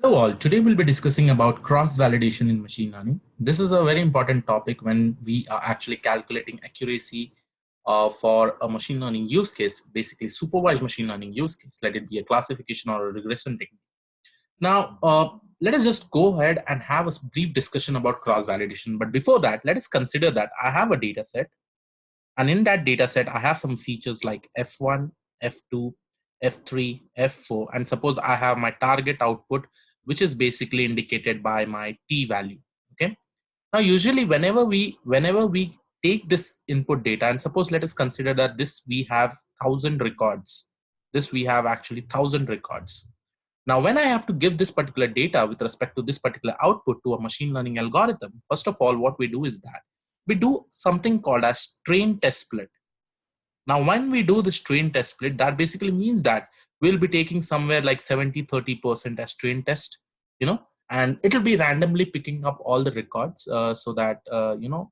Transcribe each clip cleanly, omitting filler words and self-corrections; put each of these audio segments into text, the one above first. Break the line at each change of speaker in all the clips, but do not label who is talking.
Hello all, today we'll be discussing about cross-validation in machine learning. This is a very important topic when we are actually calculating accuracy for a machine learning use case, basically supervised machine learning use case, let it be a classification or a regression technique. Now, let us just go ahead and have a brief discussion about cross-validation. But before that, let us consider that I have a data set, and in that data set, I have some features like F1, F2, F3, F4, and suppose I have my target output, which is basically indicated by my T value. Okay. Now, usually whenever we take this input data, and suppose let us consider that this we have 1,000 records. This we have actually 1,000 records. Now, when I have to give this particular data with respect to this particular output to a machine learning algorithm, first of all, what we do is that we do something called as train test split. Now, when we do this train test split, that basically means that we'll be taking somewhere like 70-30% as train test, and it'll be randomly picking up all the records so that,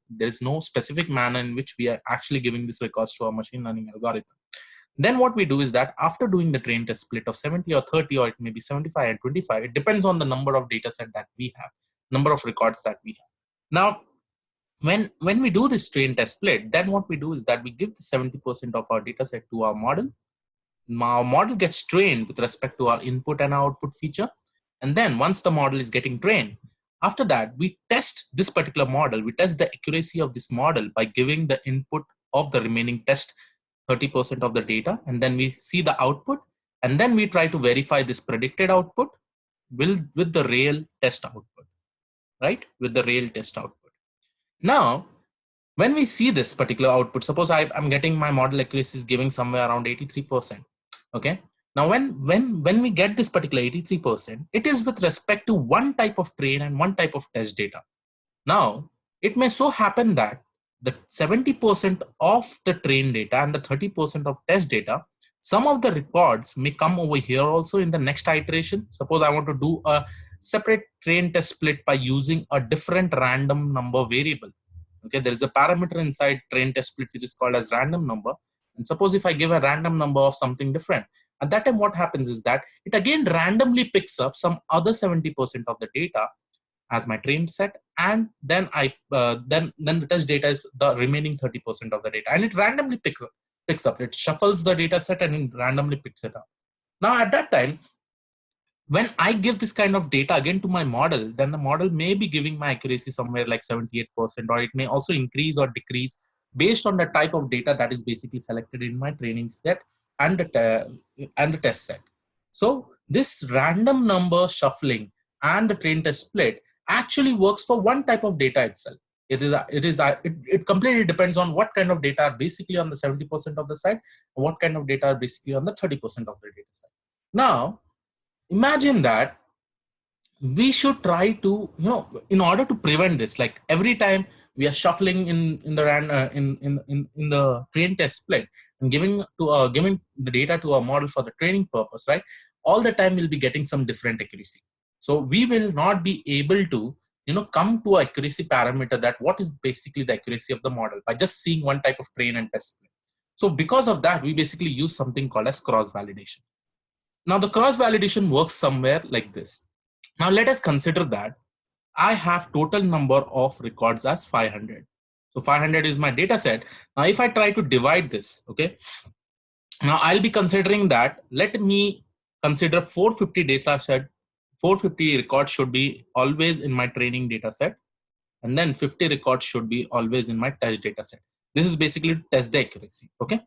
there's no specific manner in which we are actually giving these records to our machine learning algorithm. Then what we do is that after doing the train test split of 70 or 30, or it may be 75 and 25, it depends on the number of data set that we have, number of records that we have. Now, when we do this train test split, then what we do is that we give the 70% of our data set to our model. Our model gets trained with respect to our input and output feature. And then once the model is getting trained, after that, we test this particular model. We test the accuracy of this model by giving the input of the remaining test 30% of the data, and then we see the output, and then we try to verify this predicted output with the real test output, right? With the real test output. Now, when we see this particular output, suppose I'm getting my model accuracy is giving somewhere around 83%. Okay. Now, when we get this particular 83%, it is with respect to one type of train and one type of test data. Now, it may so happen that the 70% of the train data and the 30% of test data, some of the records may come over here also in the next iteration. Suppose I want to do a separate train test split by using a different random number variable. Okay, there is a parameter inside train test split which is called as random number. And suppose if I give a random number of something different, at that time what happens is that it again randomly picks up some other 70% of the data as my train set, and then then the test data is the remaining 30% of the data, and it randomly picks up. It shuffles the data set and it randomly picks it up. Now at that time, when I give this kind of data again to my model, then the model may be giving my accuracy somewhere like 78%, or it may also increase or decrease based on the type of data that is basically selected in my training set and the test set. So this random number shuffling and the train test split actually works for one type of data itself. It completely depends on what kind of data are basically on the 70% of the side, and what kind of data are basically on the 30% of the data side. Now, imagine that we should try to, in order to prevent this, like every time we are shuffling in the train test split and giving the data to our model for the training purpose, right? All the time we'll be getting some different accuracy. So we will not be able to, come to an accuracy parameter that what is basically the accuracy of the model by just seeing one type of train and test split. So because of that, we basically use something called as cross-validation. Now the cross-validation works somewhere like this. Now let us consider that I have total number of records as 500. So 500 is my data set. Now if I try to divide this, okay, now I'll be considering that, let me consider 450 data set, 450 records should be always in my training data set, and then 50 records should be always in my test data set. This is basically to test the accuracy, okay?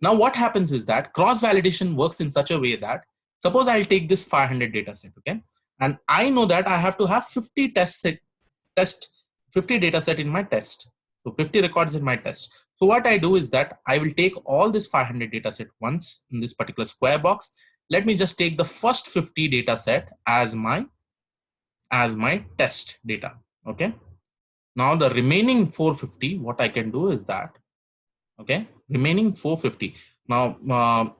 Now what happens is that cross-validation works in such a way that, suppose I'll take this 500 data set, okay? And I know that I have to have 50 50 data set in my test. So 50 records in my test. So what I do is that I will take all this 500 data set once in this particular square box. Let me just take the first 50 data set as my test data. Okay. Now the remaining 450, what I can do is that, okay, remaining 450. Now,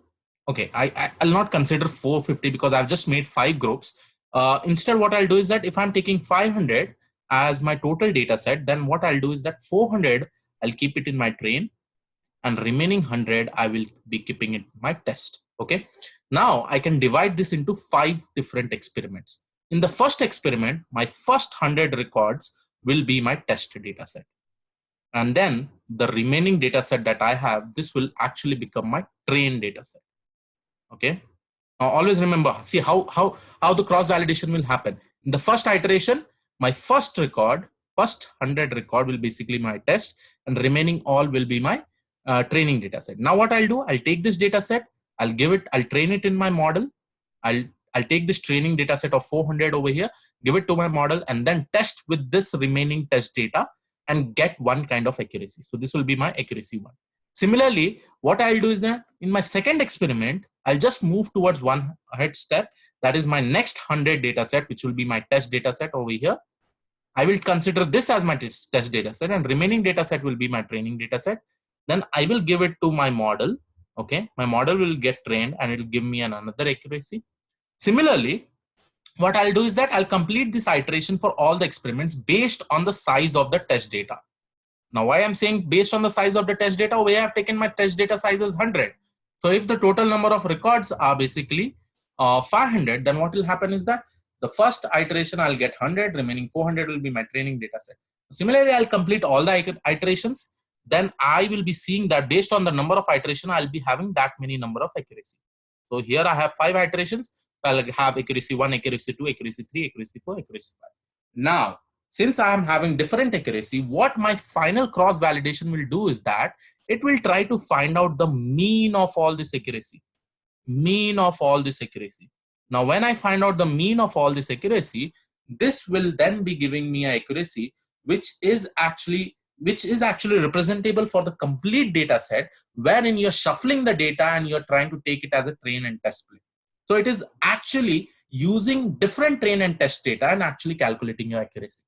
okay, I'll not consider 450 because I've just made 5 groups. Instead, what I'll do is that if I'm taking 500 as my total data set, then what I'll do is that 400, I'll keep it in my train, and remaining 100, I will be keeping it in my test. Okay. Now I can divide this into 5 different experiments. in the first experiment, my first 100 records will be my test data set. And then the remaining data set that I have, this will actually become my train data set. Okay. Now always remember, see how the cross validation will happen. In the first iteration, my first 100 record will basically my test, and remaining all will be my training data set. Now what I'll do, I'll take this data set, I'll train it in my model. I'll take this training data set of 400 over here, give it to my model, and then test with this remaining test data and get one kind of accuracy. So this will be my accuracy 1. Similarly, what I'll do is that in my second experiment, I'll just move towards one ahead step. That is my next 100 data set, which will be my test data set over here. I will consider this as my test data set, and remaining data set will be my training data set. Then I will give it to my model. Okay, my model will get trained and it will give me another accuracy. Similarly, what I'll do is that I'll complete this iteration for all the experiments based on the size of the test data. Now, why I'm saying based on the size of the test data, where I have taken my test data size as 100. So if the total number of records are basically 500, then what will happen is that the first iteration I'll get 100, remaining 400 will be my training data set. Similarly, I'll complete all the iterations. Then I will be seeing that based on the number of iterations, I'll be having that many number of accuracy. So here I have 5 iterations. I'll have accuracy 1, accuracy 2, accuracy 3, accuracy 4, accuracy 5. Now, since I am having different accuracy, what my final cross validation will do is that it will try to find out the mean of all this accuracy. Mean of all this accuracy. Now, when I find out the mean of all this accuracy, this will then be giving me an accuracy which is actually representable for the complete data set, wherein you're shuffling the data and you're trying to take it as a train and test plane. So it is actually using different train and test data and actually calculating your accuracy.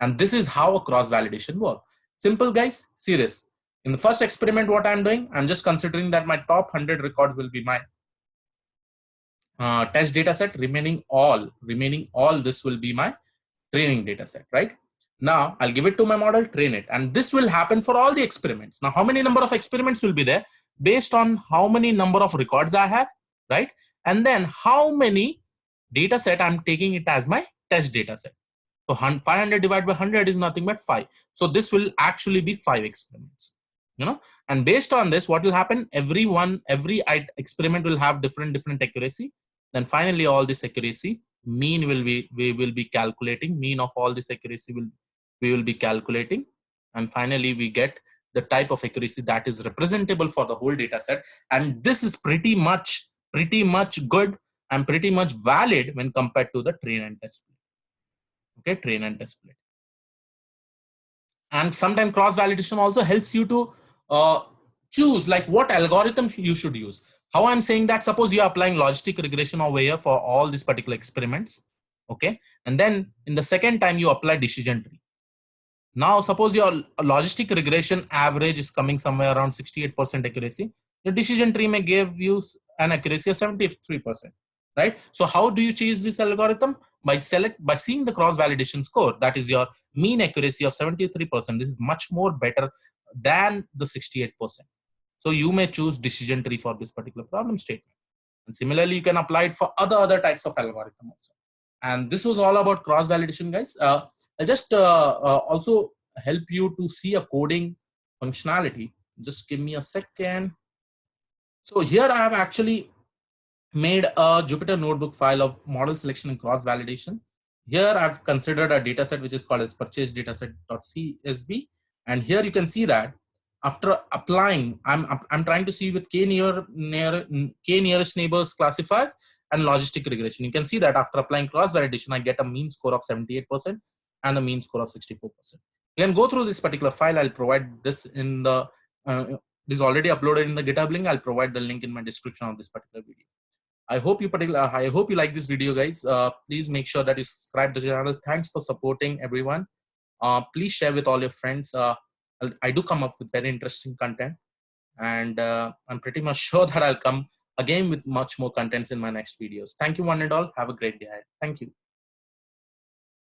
And this is how a cross validation works. Simple, guys. See this. In the first experiment, what I'm doing, I'm just considering that my top 100 records will be my test data set. Remaining all this will be my training data set, right? Now I'll give it to my model, train it, and this will happen for all the experiments. Now, how many number of experiments will be there based on how many number of records I have, right? And then how many data set I'm taking it as my test data set. So 500 divided by 100 is nothing but 5. So this will actually be 5 experiments, you know. And based on this, what will happen? Every experiment will have different accuracy. Then finally, all this accuracy mean we will be calculating. Mean of all this accuracy we will be calculating, and finally we get the type of accuracy that is representable for the whole data set. And this is pretty much good and pretty much valid when compared to the train and test split. Okay, train and test split. And sometimes cross validation also helps you to choose like what algorithm you should use. How I'm saying that, suppose you are applying logistic regression over here for all these particular experiments, okay, and then in the second time you apply decision tree. Now suppose your logistic regression average is coming somewhere around 68% accuracy. The decision tree may give you an accuracy of 73%, right? So how do you choose this algorithm? By seeing the cross validation score, that is your mean accuracy of 73%. This is much more better than the 68%. So you may choose decision tree for this particular problem statement. And similarly, you can apply it for other types of algorithm also. And this was all about cross validation, guys. I'll just also help you to see a coding functionality. Just give me a second. So here I have actually made a Jupyter notebook file of model selection and cross validation. Here I've considered a data set which is called as purchase dataset.csv. And here you can see that after applying, I'm trying to see with k nearest neighbors classifiers and logistic regression. You can see that after applying cross validation, I get a mean score of 78% and a mean score of 64%. You can go through this particular file. I'll provide this in the this is already uploaded in the GitHub link. I'll provide the link in my description of this particular video. I hope you like this video, guys. Please make sure that you subscribe to the channel. Thanks for supporting everyone. Please share with all your friends. I do come up with very interesting content, and I'm pretty much sure that I'll come again with much more contents in my next videos. Thank you one and all. Have a great day ahead. Thank you.